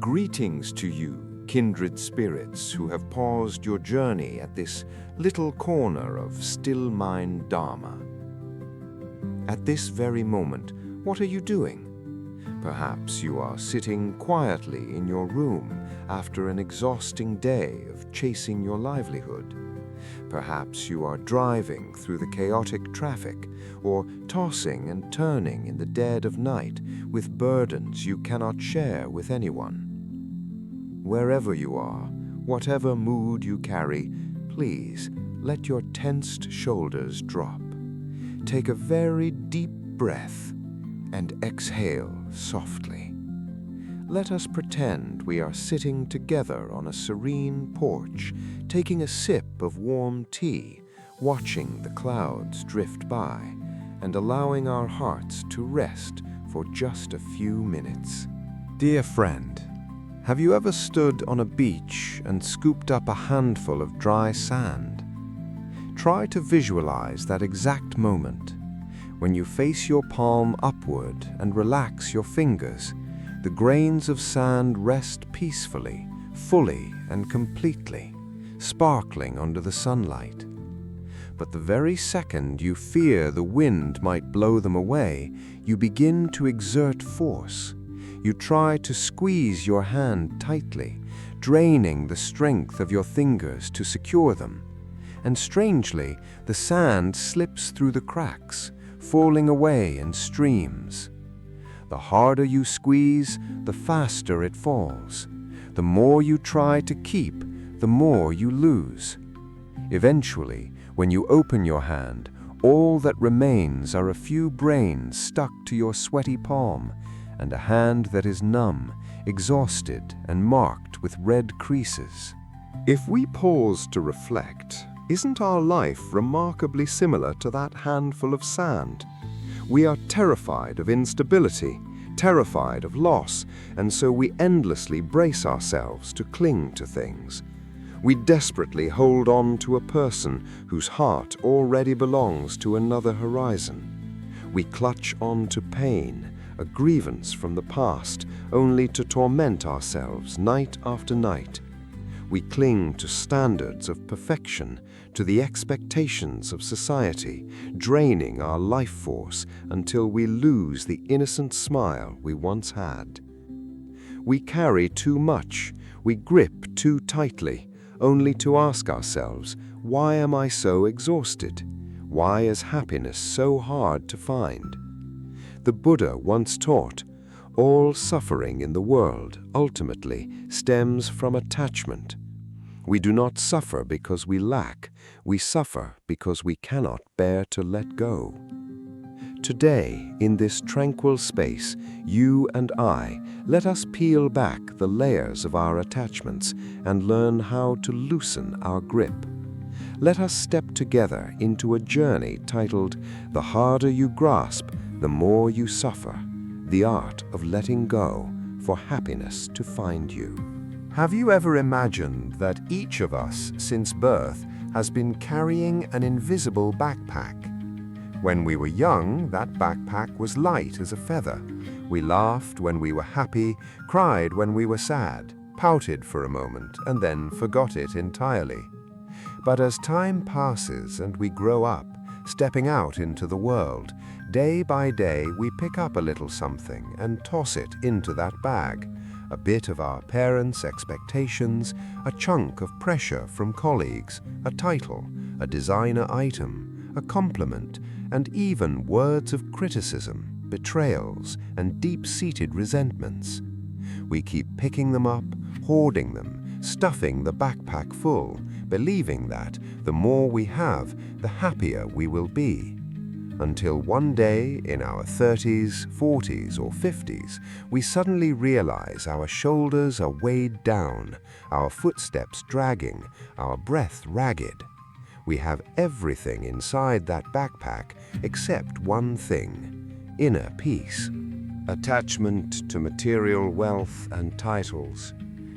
Greetings to you, kindred spirits who have paused your journey at this little corner of still mind Dharma. At this very moment, what are you doing? Perhaps you are sitting quietly in your room after an exhausting day of chasing your livelihood. Perhaps you are driving through the chaotic traffic or tossing and turning in the dead of night with burdens you cannot share with anyone. Wherever you are, whatever mood you carry, please let your tensed shoulders drop. Take a very deep breath and exhale softly. Let us pretend we are sitting together on a serene porch, taking a sip of warm tea, watching the clouds drift by, and allowing our hearts to rest for just a few minutes. Dear friend, have you ever stood on a beach and scooped up a handful of dry sand? Try to visualize that exact moment. When you face your palm upward and relax your fingers, the grains of sand rest peacefully, fully and completely, sparkling under the sunlight. But the very second you fear the wind might blow them away, you begin to exert force. You try to squeeze your hand tightly, draining the strength of your fingers to secure them. And strangely, the sand slips through the cracks, falling away in streams. The harder you squeeze, the faster it falls. The more you try to keep, the more you lose. Eventually, when you open your hand, all that remains are a few grains stuck to your sweaty palm, and a hand that is numb, exhausted, and marked with red creases. If we pause to reflect, isn't our life remarkably similar to that handful of sand? We are terrified of instability, terrified of loss, and so we endlessly brace ourselves to cling to things. We desperately hold on to a person whose heart already belongs to another horizon. We clutch on to pain, a grievance from the past, only to torment ourselves night after night. We cling to standards of perfection, to the expectations of society, draining our life force until we lose the innocent smile we once had. We carry too much, we grip too tightly, only to ask ourselves, why am I so exhausted? Why is happiness so hard to find? The Buddha once taught, all suffering in the world ultimately stems from attachment. We do not suffer because we lack, we suffer because we cannot bear to let go. Today, in this tranquil space, you and I, let us peel back the layers of our attachments and learn how to loosen our grip. Let us step together into a journey titled, "The harder you grasp, the more you suffer, the art of letting go for happiness to find you." Have you ever imagined that each of us since birth has been carrying an invisible backpack? When we were young, that backpack was light as a feather. We laughed when we were happy, cried when we were sad, pouted for a moment, and then forgot it entirely. But as time passes and we grow up, stepping out into the world, day by day we pick up a little something and toss it into that bag. A bit of our parents' expectations, a chunk of pressure from colleagues, a title, a designer item, a compliment, and even words of criticism, betrayals, and deep-seated resentments. We keep picking them up, hoarding them, stuffing the backpack full, believing that the more we have, the happier we will be. Until one day, in our 30s, 40s, or 50s, we suddenly realize our shoulders are weighed down, our footsteps dragging, our breath ragged. We have everything inside that backpack except one thing: inner peace. Attachment to material wealth and titles,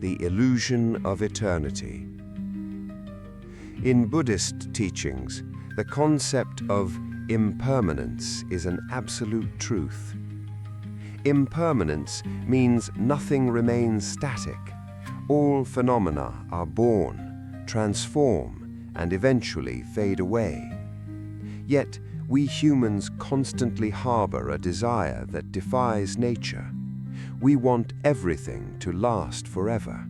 the illusion of eternity. In Buddhist teachings, the concept of impermanence is an absolute truth. Impermanence means nothing remains static. All phenomena are born, transform, and eventually fade away. Yet, we humans constantly harbor a desire that defies nature. We want everything to last forever.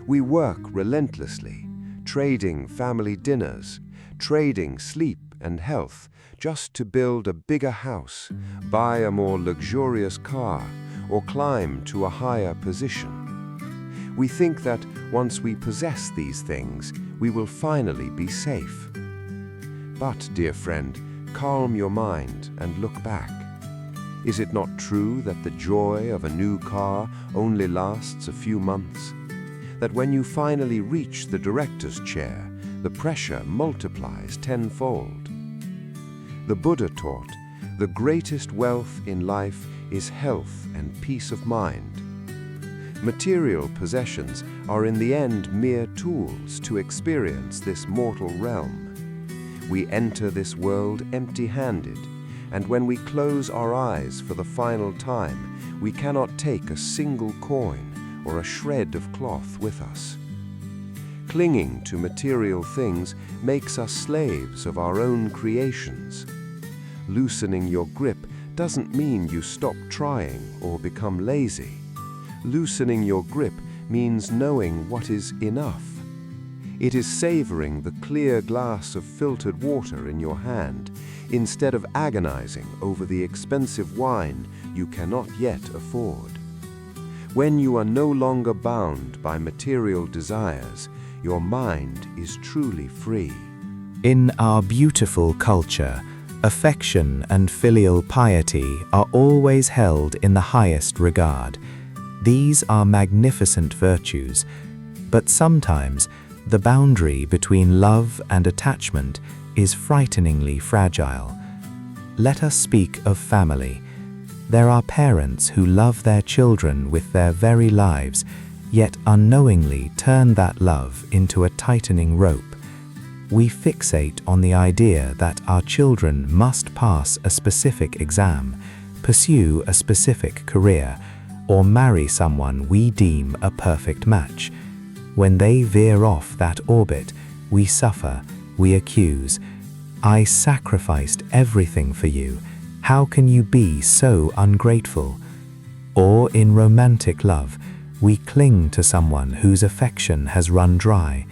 We work relentlessly, trading family dinners, trading sleep and health, just to build a bigger house, buy a more luxurious car, or climb to a higher position. We think that once we possess these things, we will finally be safe. But, dear friend, calm your mind and look back. Is it not true that the joy of a new car only lasts a few months? That when you finally reach the director's chair, the pressure multiplies tenfold? The Buddha taught, the greatest wealth in life is health and peace of mind. Material possessions are in the end mere tools to experience this mortal realm. We enter this world empty-handed, and when we close our eyes for the final time, we cannot take a single coin or a shred of cloth with us. Clinging to material things makes us slaves of our own creations. Loosening your grip doesn't mean you stop trying or become lazy. Loosening your grip means knowing what is enough. It is savoring the clear glass of filtered water in your hand, instead of agonizing over the expensive wine you cannot yet afford. When you are no longer bound by material desires, your mind is truly free. In our beautiful culture, affection and filial piety are always held in the highest regard. These are magnificent virtues, but sometimes the boundary between love and attachment is frighteningly fragile. Let us speak of family. There are parents who love their children with their very lives, yet unknowingly turn that love into a tightening rope. We fixate on the idea that our children must pass a specific exam, pursue a specific career, or marry someone we deem a perfect match. When they veer off that orbit, we suffer, we accuse. I sacrificed everything for you. How can you be so ungrateful? Or in romantic love, we cling to someone whose affection has run dry.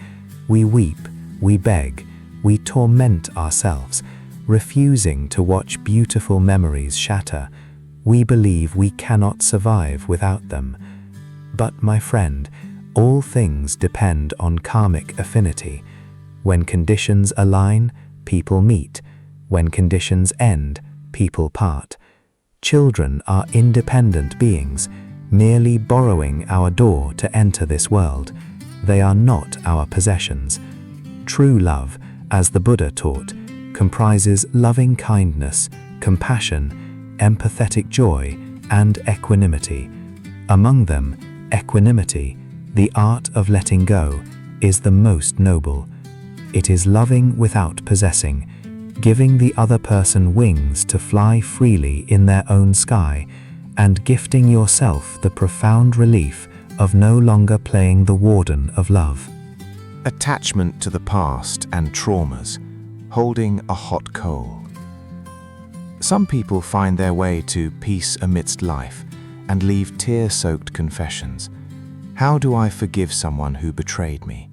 We weep, we beg, we torment ourselves, refusing to watch beautiful memories shatter. We believe we cannot survive without them. But, my friend, all things depend on karmic affinity. When conditions align, people meet. When conditions end, people part. Children are independent beings, merely borrowing our door to enter this world. They are not our possessions. True love, as the Buddha taught, comprises loving kindness, compassion, empathetic joy, and equanimity. Among them, equanimity, the art of letting go, is the most noble. It is loving without possessing, giving the other person wings to fly freely in their own sky, and gifting yourself the profound relief of no longer playing the warden of love. Attachment to the past and traumas, holding a hot coal. Some people find their way to peace amidst life and leave tear-soaked confessions. How do I forgive someone who betrayed me?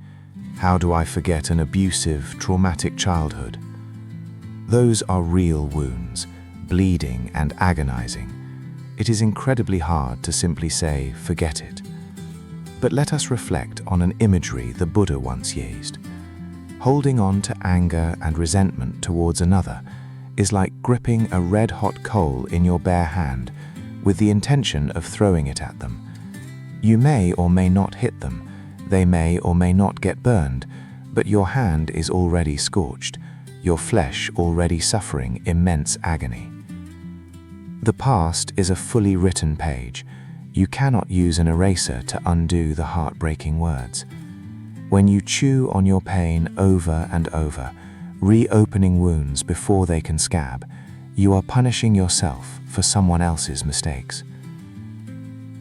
How do I forget an abusive, traumatic childhood? Those are real wounds, bleeding and agonizing. It is incredibly hard to simply say, forget it. But let us reflect on an imagery the Buddha once used. Holding on to anger and resentment towards another is like gripping a red-hot coal in your bare hand with the intention of throwing it at them. You may or may not hit them, they may or may not get burned, but your hand is already scorched, your flesh already suffering immense agony. The past is a fully written page. You cannot use an eraser to undo the heartbreaking words. When you chew on your pain over and over, reopening wounds before they can scab, you are punishing yourself for someone else's mistakes.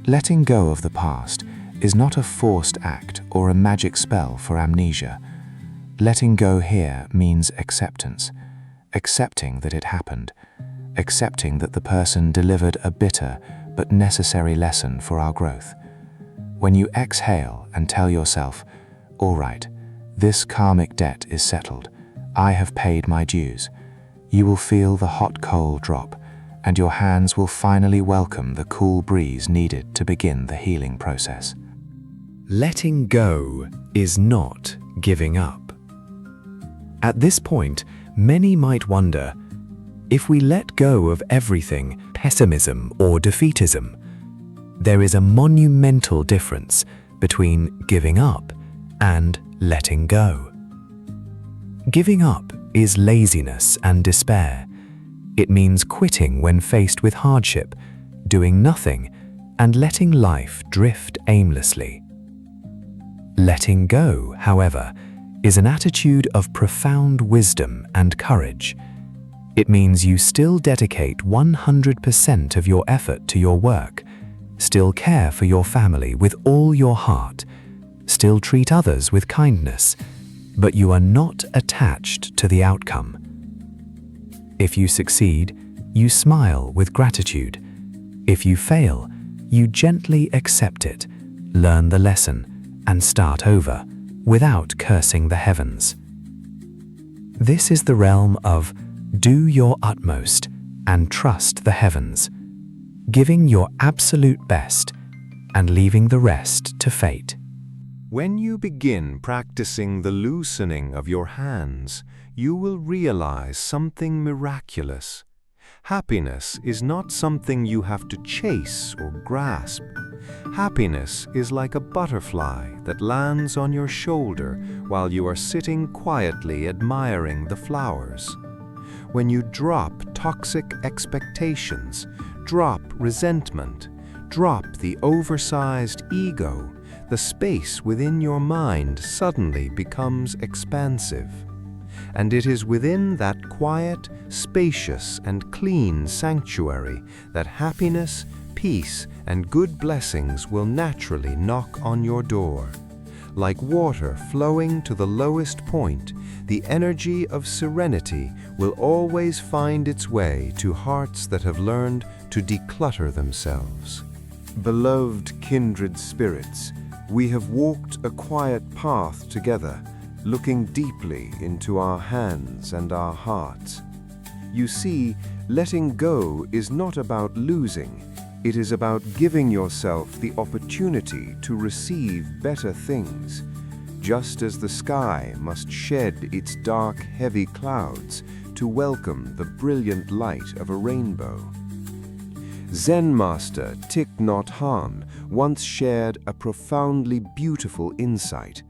Letting go of the past is not a forced act or a magic spell for amnesia. Letting go here means acceptance, accepting that it happened, accepting that the person delivered a bitter but necessary lesson for our growth. When you exhale and tell yourself, "All right, this karmic debt is settled, I have paid my dues," you will feel the hot coal drop, and your hands will finally welcome the cool breeze needed to begin the healing process. Letting go is not giving up. At this point, many might wonder, if we let go of everything, pessimism or defeatism, there is a monumental difference between giving up and letting go. Giving up is laziness and despair. It means quitting when faced with hardship, doing nothing, and letting life drift aimlessly. Letting go, however, is an attitude of profound wisdom and courage. It means you still dedicate 100% of your effort to your work, still care for your family with all your heart, still treat others with kindness, but you are not attached to the outcome. If you succeed, you smile with gratitude. If you fail, you gently accept it, learn the lesson, and start over, without cursing the heavens. This is the realm of do your utmost and trust the heavens, giving your absolute best and leaving the rest to fate. When you begin practicing the loosening of your hands, you will realize something miraculous. Happiness is not something you have to chase or grasp. Happiness is like a butterfly that lands on your shoulder while you are sitting quietly admiring the flowers. When you drop toxic expectations, drop resentment, drop the oversized ego, the space within your mind suddenly becomes expansive. And it is within that quiet, spacious, and clean sanctuary that happiness, peace, and good blessings will naturally knock on your door. Like water flowing to the lowest point, the energy of serenity will always find its way to hearts that have learned to declutter themselves. Beloved kindred spirits, we have walked a quiet path together, looking deeply into our hands and our hearts. You see, letting go is not about losing. It is about giving yourself the opportunity to receive better things, just as the sky must shed its dark, heavy clouds to welcome the brilliant light of a rainbow. Zen master Thich Nhat Hanh once shared a profoundly beautiful insight.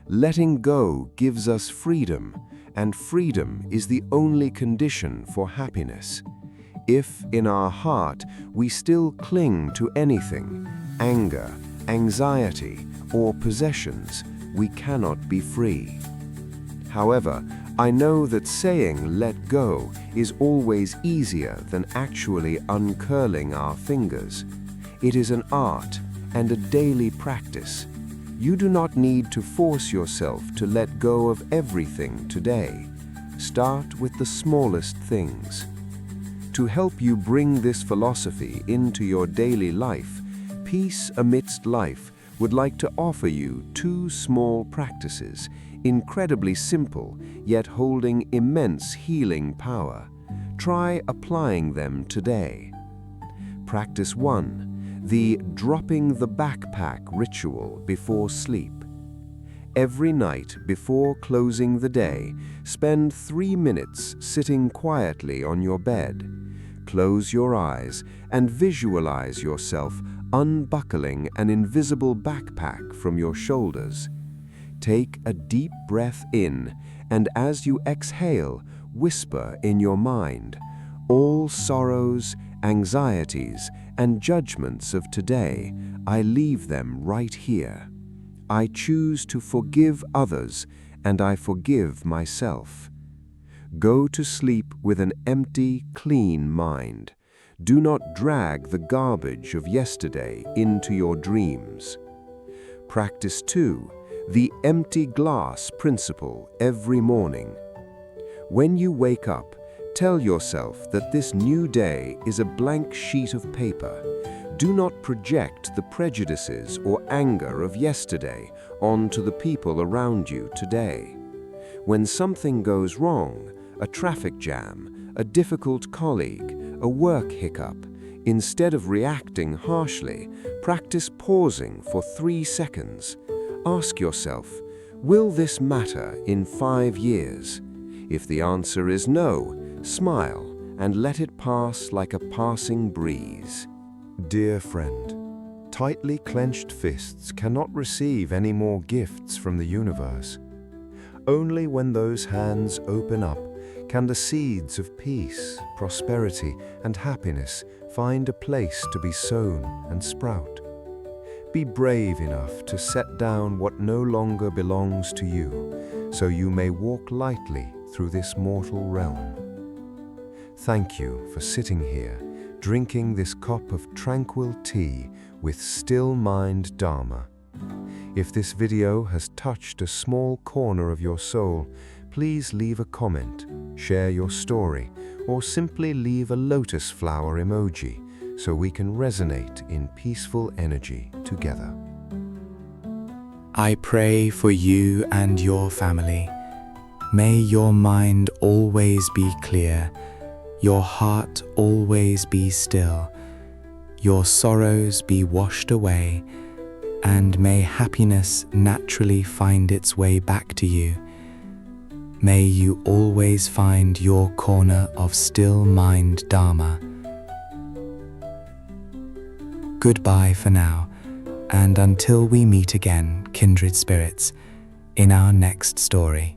Letting go gives us freedom, and freedom is the only condition for happiness. If in our heart we still cling to anything, anger, anxiety, or possessions, we cannot be free. However, I know that saying let go is always easier than actually uncurling our fingers. It is an art and a daily practice. You do not need to force yourself to let go of everything today. Start with the smallest things. To help you bring this philosophy into your daily life, Peace Amidst Life would like to offer you 2 small practices, incredibly simple, yet holding immense healing power. Try applying them today. Practice 1, the dropping the backpack ritual before sleep. Every night before closing the day, spend 3 minutes sitting quietly on your bed. Close your eyes and visualize yourself unbuckling an invisible backpack from your shoulders. Take a deep breath in, and as you exhale, whisper in your mind, "All sorrows, anxieties, and judgments of today, I leave them right here. I choose to forgive others, and I forgive myself." Go to sleep with an empty, clean mind. Do not drag the garbage of yesterday into your dreams. Practice 2, the empty glass principle every morning. When you wake up, tell yourself that this new day is a blank sheet of paper. Do not project the prejudices or anger of yesterday onto the people around you today. When something goes wrong, a traffic jam, a difficult colleague, a work hiccup, instead of reacting harshly, practice pausing for 3 seconds. Ask yourself, will this matter in 5 years? If the answer is no, smile and let it pass like a passing breeze. Dear friend, tightly clenched fists cannot receive any more gifts from the universe. Only when those hands open up can the seeds of peace, prosperity, and happiness find a place to be sown and sprout. Be brave enough to set down what no longer belongs to you, so you may walk lightly through this mortal realm. Thank you for sitting here, drinking this cup of tranquil tea with still mind Dharma. If this video has touched a small corner of your soul, please leave a comment, share your story, or simply leave a lotus flower emoji so we can resonate in peaceful energy together. I pray for you and your family. May your mind always be clear, your heart always be still, your sorrows be washed away, and may happiness naturally find its way back to you. May you always find your corner of still mind Dharma. Goodbye for now, and until we meet again, kindred spirits, in our next story.